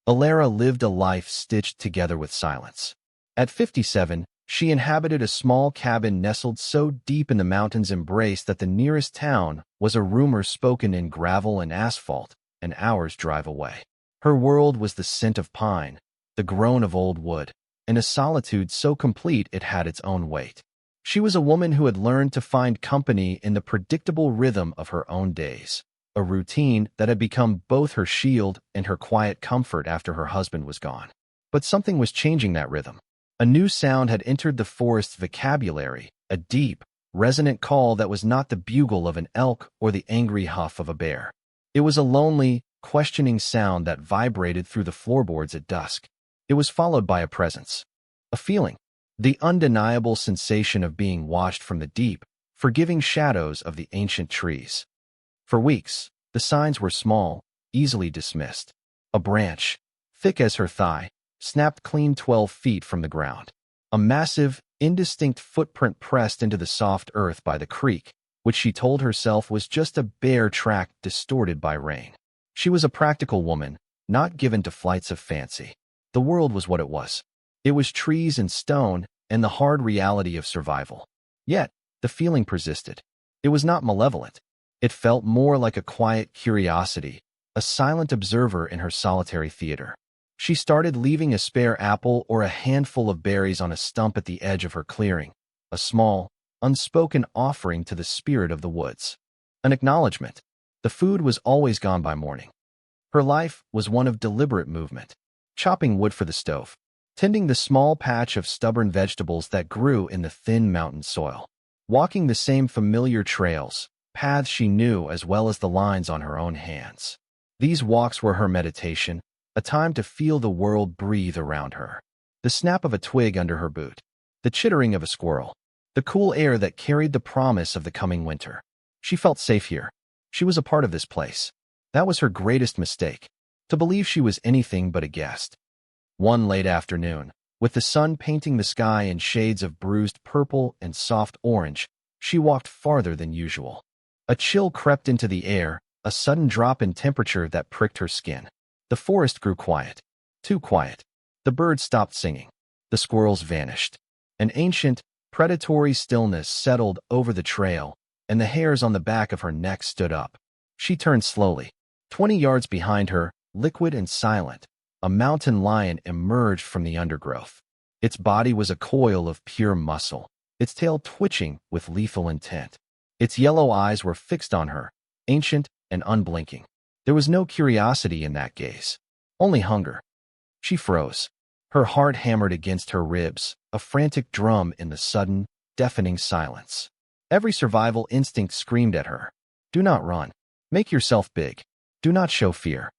Alara lived a life stitched together with silence. At 57, she inhabited a small cabin nestled so deep in the mountain's embrace that the nearest town was a rumor spoken in gravel and asphalt, an hour's drive away. Her world was the scent of pine, the groan of old wood, and a solitude so complete it had its own weight. She was a woman who had learned to find company in the predictable rhythm of her own days, a routine that had become both her shield and her quiet comfort after her husband was gone. But something was changing that rhythm. A new sound had entered the forest's vocabulary, a deep, resonant call that was not the bugle of an elk or the angry huff of a bear. It was a lonely, questioning sound that vibrated through the floorboards at dusk. It was followed by a presence, a feeling, the undeniable sensation of being washed from the deep, forgiving shadows of the ancient trees. For weeks, the signs were small, easily dismissed. A branch, thick as her thigh, snapped clean 12 feet from the ground. A massive, indistinct footprint pressed into the soft earth by the creek, which she told herself was just a bare track distorted by rain. She was a practical woman, not given to flights of fancy. The world was what it was. It was trees and stone and the hard reality of survival. Yet, the feeling persisted. It was not malevolent. It felt more like a quiet curiosity, a silent observer in her solitary theater. She started leaving a spare apple or a handful of berries on a stump at the edge of her clearing, a small, unspoken offering to the spirit of the woods. An acknowledgement. The food was always gone by morning. Her life was one of deliberate movement, chopping wood for the stove, tending the small patch of stubborn vegetables that grew in the thin mountain soil, walking the same familiar trails, paths she knew as well as the lines on her own hands. These walks were her meditation, a time to feel the world breathe around her. The snap of a twig under her boot, the chittering of a squirrel, the cool air that carried the promise of the coming winter. She felt safe here. She was a part of this place. That was her greatest mistake, to believe she was anything but a guest. One late afternoon, with the sun painting the sky in shades of bruised purple and soft orange, she walked farther than usual. A chill crept into the air, a sudden drop in temperature that pricked her skin. The forest grew quiet, too quiet. The birds stopped singing. The squirrels vanished. An ancient, predatory stillness settled over the trail, and the hairs on the back of her neck stood up. She turned slowly. 20 yards behind her, liquid and silent, a mountain lion emerged from the undergrowth. Its body was a coil of pure muscle, its tail twitching with lethal intent. Its yellow eyes were fixed on her, ancient and unblinking. There was no curiosity in that gaze, only hunger. She froze. Her heart hammered against her ribs, a frantic drum in the sudden, deafening silence. Every survival instinct screamed at her. Do not run. Make yourself big. Do not show fear.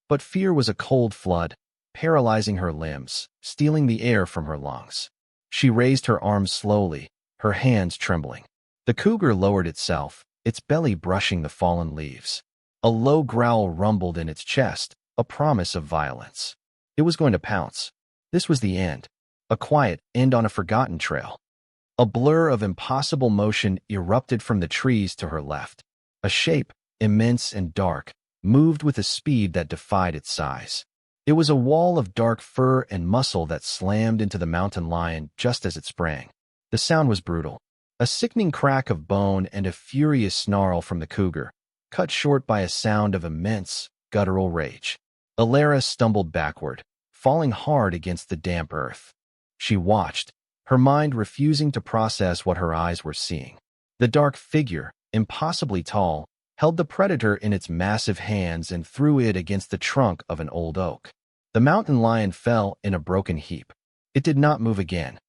But fear was a cold flood, paralyzing her limbs, stealing the air from her lungs. She raised her arms slowly, her hands trembling. The cougar lowered itself, its belly brushing the fallen leaves. A low growl rumbled in its chest, a promise of violence. It was going to pounce. This was the end. A quiet end on a forgotten trail. A blur of impossible motion erupted from the trees to her left. A shape, immense and dark, moved with a speed that defied its size. It was a wall of dark fur and muscle that slammed into the mountain lion just as it sprang. The sound was brutal. A sickening crack of bone and a furious snarl from the cougar, cut short by a sound of immense, guttural rage. Alara stumbled backward, falling hard against the damp earth. She watched, her mind refusing to process what her eyes were seeing. The dark figure, impossibly tall, held the predator in its massive hands and threw it against the trunk of an old oak. The mountain lion fell in a broken heap. It did not move again.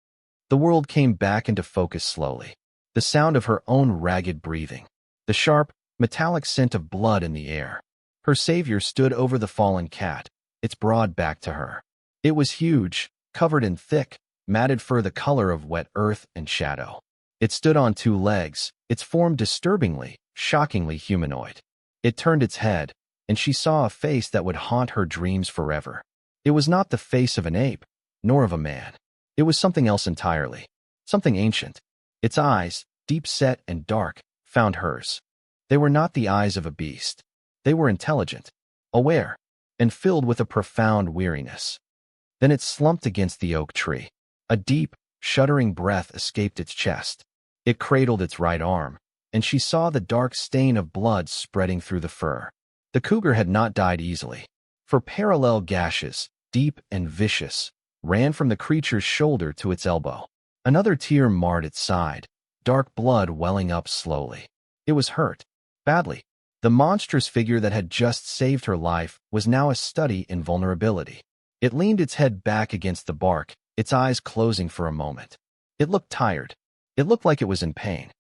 The world came back into focus slowly. The sound of her own ragged breathing. The sharp, metallic scent of blood in the air. Her savior stood over the fallen cat, its broad back to her. It was huge, covered in thick, matted fur the color of wet earth and shadow. It stood on two legs, its form disturbingly, shockingly humanoid. It turned its head, and she saw a face that would haunt her dreams forever. It was not the face of an ape, nor of a man. It was something else entirely, something ancient. Its eyes, deep-set and dark, found hers. They were not the eyes of a beast. They were intelligent, aware. and filled with a profound weariness. Then it slumped against the oak tree. A deep, shuddering breath escaped its chest. It cradled its right arm, and she saw the dark stain of blood spreading through the fur. The cougar had not died easily, for parallel gashes, deep and vicious, ran from the creature's shoulder to its elbow. Another tear marred its side, dark blood welling up slowly. It was hurt, badly. The monstrous figure that had just saved her life was now a study in vulnerability. It leaned its head back against the bark, its eyes closing for a moment. It looked tired. It looked like it was in pain.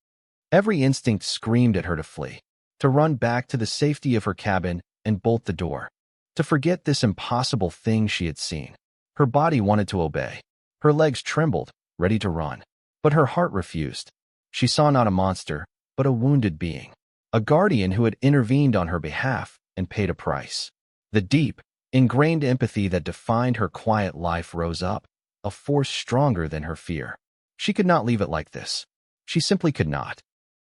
Every instinct screamed at her to flee, to run back to the safety of her cabin and bolt the door, to forget this impossible thing she had seen. Her body wanted to obey. Her legs trembled, ready to run. But her heart refused. She saw not a monster, but a wounded being. A guardian who had intervened on her behalf and paid a price. The deep, ingrained empathy that defined her quiet life rose up, a force stronger than her fear. She could not leave it like this. She simply could not.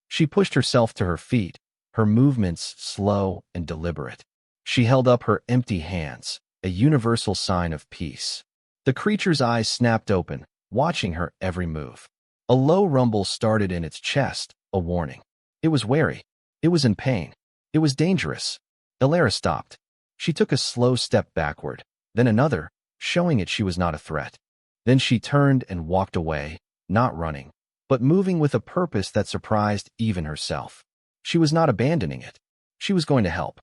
She pushed herself to her feet, her movements slow and deliberate. She held up her empty hands, a universal sign of peace. The creature's eyes snapped open, watching her every move. A low rumble started in its chest, a warning. It was wary. It was in pain. It was dangerous. Elara stopped. She took a slow step backward, then another, showing it she was not a threat. Then she turned and walked away, not running, but moving with a purpose that surprised even herself. She was not abandoning it. She was going to help.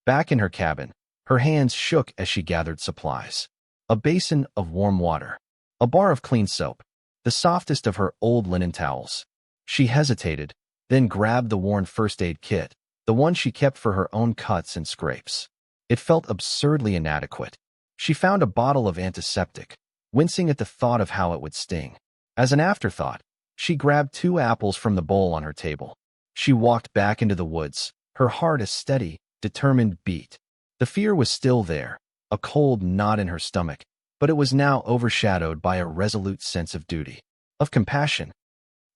Back in her cabin, her hands shook as she gathered supplies. A basin of warm water. A bar of clean soap. The softest of her old linen towels. She hesitated, then grabbed the worn first aid kit, the one she kept for her own cuts and scrapes. It felt absurdly inadequate. She found a bottle of antiseptic, wincing at the thought of how it would sting. As an afterthought, she grabbed 2 apples from the bowl on her table. She walked back into the woods, her heart a steady, determined beat. The fear was still there, a cold knot in her stomach, but it was now overshadowed by a resolute sense of duty, of compassion.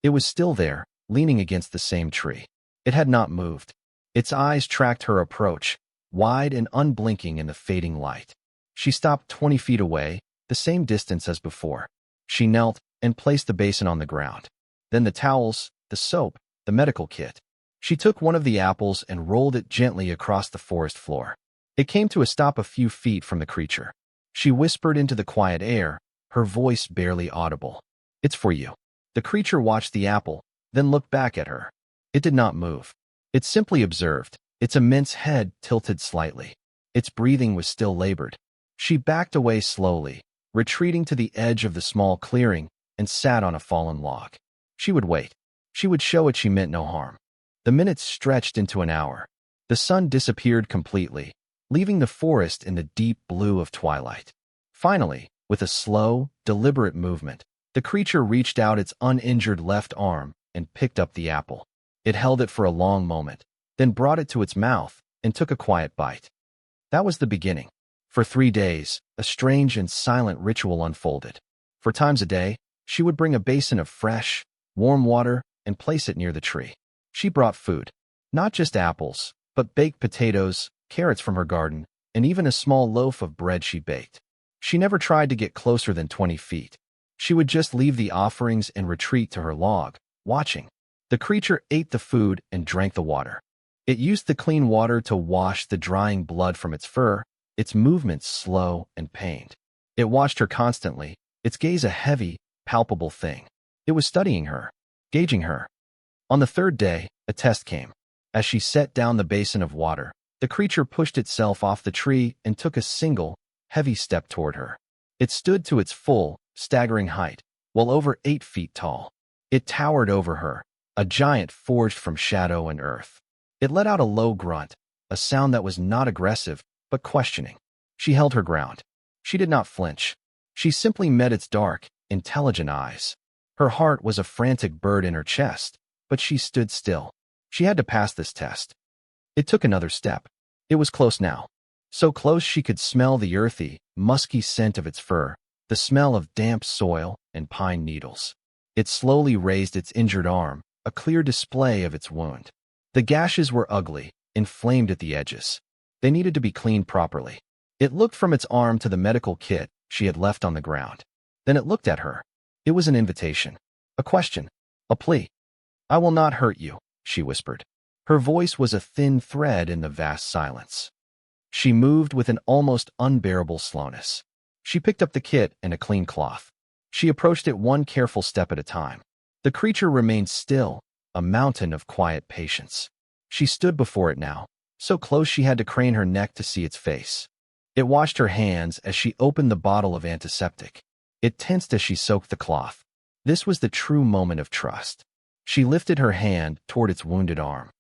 It was still there, leaning against the same tree. It had not moved. Its eyes tracked her approach, wide and unblinking in the fading light. She stopped 20 feet away, the same distance as before. She knelt and placed the basin on the ground. Then the towels, the soap, the medical kit. She took one of the apples and rolled it gently across the forest floor. It came to a stop a few feet from the creature. She whispered into the quiet air, her voice barely audible. "It's for you." The creature watched the apple, then looked back at her. It did not move. It simply observed, its immense head tilted slightly. Its breathing was still labored. She backed away slowly, retreating to the edge of the small clearing, and sat on a fallen log. She would wait. She would show it she meant no harm. The minutes stretched into an hour. The sun disappeared completely, leaving the forest in the deep blue of twilight. Finally, with a slow, deliberate movement, the creature reached out its uninjured left arm and picked up the apple. It held it for a long moment, then brought it to its mouth and took a quiet bite. That was the beginning. For 3 days, a strange and silent ritual unfolded. 4 times a day, she would bring a basin of fresh, warm water and place it near the tree. She brought food, not just apples, but baked potatoes, carrots from her garden, and even a small loaf of bread she baked. She never tried to get closer than 20 feet. She would just leave the offerings and retreat to her log, watching. The creature ate the food and drank the water. It used the clean water to wash the drying blood from its fur, its movements slow and pained. It watched her constantly, its gaze a heavy, palpable thing. It was studying her, gauging her. On the 3rd day, a test came. As she set down the basin of water, the creature pushed itself off the tree and took a single, heavy step toward her. It stood to its full, staggering height, well over 8 feet tall. It towered over her, a giant forged from shadow and earth. It let out a low grunt, a sound that was not aggressive, but questioning. She held her ground. She did not flinch. She simply met its dark, intelligent eyes. Her heart was a frantic bird in her chest, but she stood still. She had to pass this test. It took another step. It was close now. So close she could smell the earthy, musky scent of its fur, the smell of damp soil and pine needles. It slowly raised its injured arm, a clear display of its wound. The gashes were ugly, inflamed at the edges. They needed to be cleaned properly. It looked from its arm to the medical kit she had left on the ground. Then it looked at her. It was an invitation, a question, a plea. "I will not hurt you," she whispered. Her voice was a thin thread in the vast silence. She moved with an almost unbearable slowness. She picked up the kit and a clean cloth. She approached it one careful step at a time. The creature remained still, a mountain of quiet patience. She stood before it now, so close she had to crane her neck to see its face. It watched her hands as she opened the bottle of antiseptic. It tensed as she soaked the cloth. This was the true moment of trust. She lifted her hand toward its wounded arm.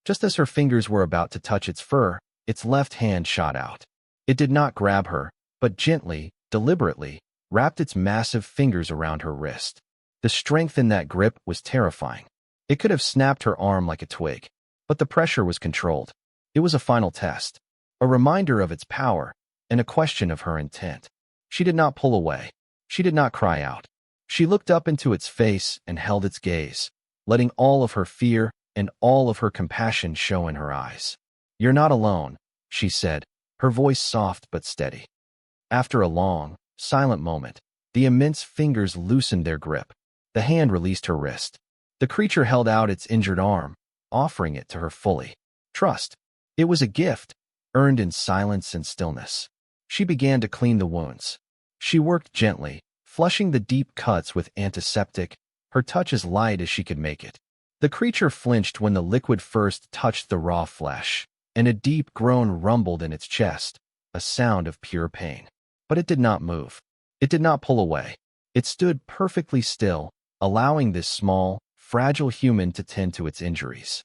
Just as her fingers were about to touch its fur, its left hand shot out. It did not grab her, but gently, deliberately, wrapped its massive fingers around her wrist. The strength in that grip was terrifying. It could have snapped her arm like a twig, but the pressure was controlled. It was a final test, a reminder of its power, and a question of her intent. She did not pull away. She did not cry out. She looked up into its face and held its gaze, letting all of her fear and all of her compassion show in her eyes. "You're not alone," she said, her voice soft but steady. After a long, silent moment, the immense fingers loosened their grip. The hand released her wrist. The creature held out its injured arm, offering it to her fully. Trust. It was a gift, earned in silence and stillness. She began to clean the wounds. She worked gently, flushing the deep cuts with antiseptic, her touch as light as she could make it. The creature flinched when the liquid first touched the raw flesh, and a deep groan rumbled in its chest, a sound of pure pain. But it did not move. It did not pull away. It stood perfectly still, allowing this small, fragile human to tend to its injuries.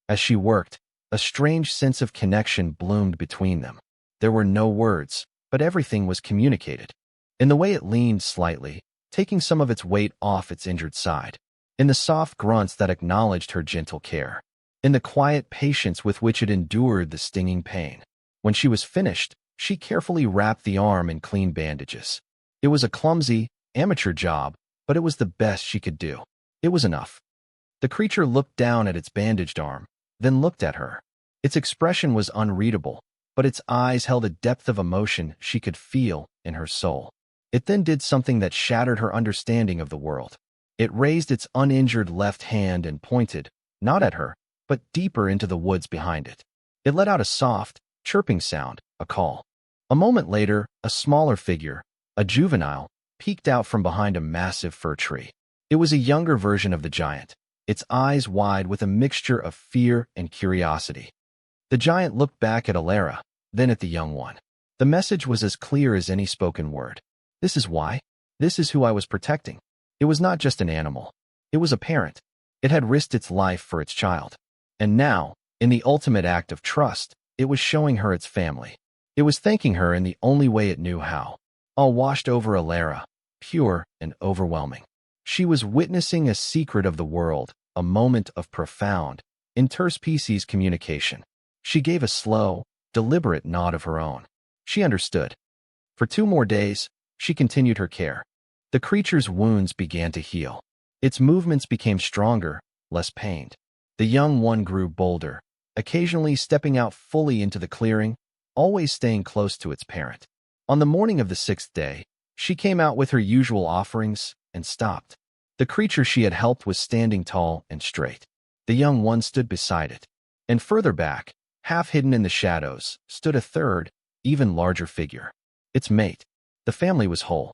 As she worked, a strange sense of connection bloomed between them. There were no words, but everything was communicated. In the way it leaned slightly, taking some of its weight off its injured side. In the soft grunts that acknowledged her gentle care. In the quiet patience with which it endured the stinging pain. When she was finished, she carefully wrapped the arm in clean bandages. It was a clumsy, amateur job, but it was the best she could do. It was enough. The creature looked down at its bandaged arm, then looked at her. Its expression was unreadable, but its eyes held a depth of emotion she could feel in her soul. It then did something that shattered her understanding of the world. It raised its uninjured left hand and pointed, not at her, but deeper into the woods behind it. It let out a soft, chirping sound, a call. A moment later, a smaller figure, a juvenile, peeked out from behind a massive fir tree. It was a younger version of the giant, its eyes wide with a mixture of fear and curiosity. The giant looked back at Alara, then at the young one. The message was as clear as any spoken word. This is why. This is who I was protecting. It was not just an animal. It was a parent. It had risked its life for its child. And now, in the ultimate act of trust, it was showing her its family. It was thanking her in the only way it knew how. All washed over Alara, pure and overwhelming. She was witnessing a secret of the world, a moment of profound, interspecies communication. She gave a slow, deliberate nod of her own. She understood. For 2 more days, she continued her care. The creature's wounds began to heal. Its movements became stronger, less pained. The young one grew bolder, occasionally stepping out fully into the clearing, always staying close to its parent. On the morning of the 6th day, she came out with her usual offerings and stopped. The creature she had helped was standing tall and straight. The young one stood beside it. And further back, half hidden in the shadows, stood a third, even larger figure. Its mate. The family was whole.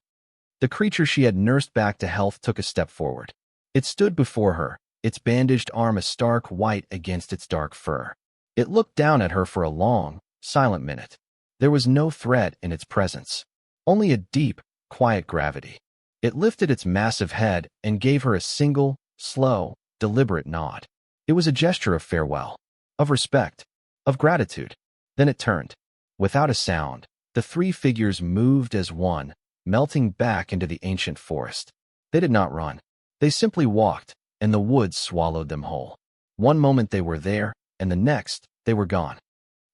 The creature she had nursed back to health took a step forward. It stood before her, its bandaged arm a stark white against its dark fur. It looked down at her for a long, silent minute. There was no threat in its presence, only a deep, quiet gravity. It lifted its massive head and gave her a single, slow, deliberate nod. It was a gesture of farewell, of respect, of gratitude. Then it turned. Without a sound, the 3 figures moved as one, melting back into the ancient forest. They did not run. They simply walked, and the woods swallowed them whole. One moment they were there, and the next, they were gone.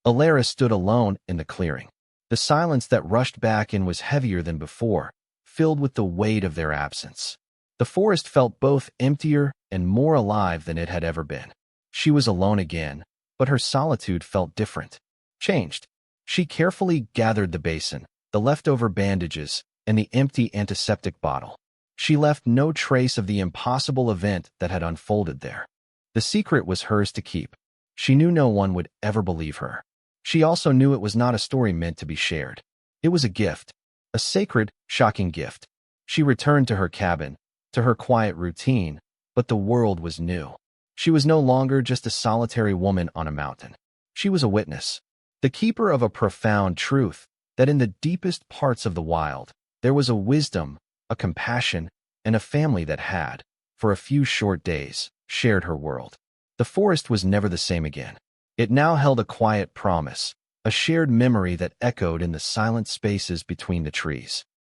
Alara stood alone in the clearing. The silence that rushed back in was heavier than before, filled with the weight of their absence. The forest felt both emptier and more alive than it had ever been. She was alone again, but her solitude felt different, changed. She carefully gathered the basin, the leftover bandages, and the empty antiseptic bottle. She left no trace of the impossible event that had unfolded there. The secret was hers to keep. She knew no one would ever believe her. She also knew it was not a story meant to be shared. It was a gift, a sacred, shocking gift. She returned to her cabin, to her quiet routine, but the world was new. She was no longer just a solitary woman on a mountain. She was a witness, the keeper of a profound truth, that in the deepest parts of the wild, there was a wisdom, a compassion, and a family that had, for a few short days, shared her world. The forest was never the same again. It now held a quiet promise, a shared memory that echoed in the silent spaces between the trees.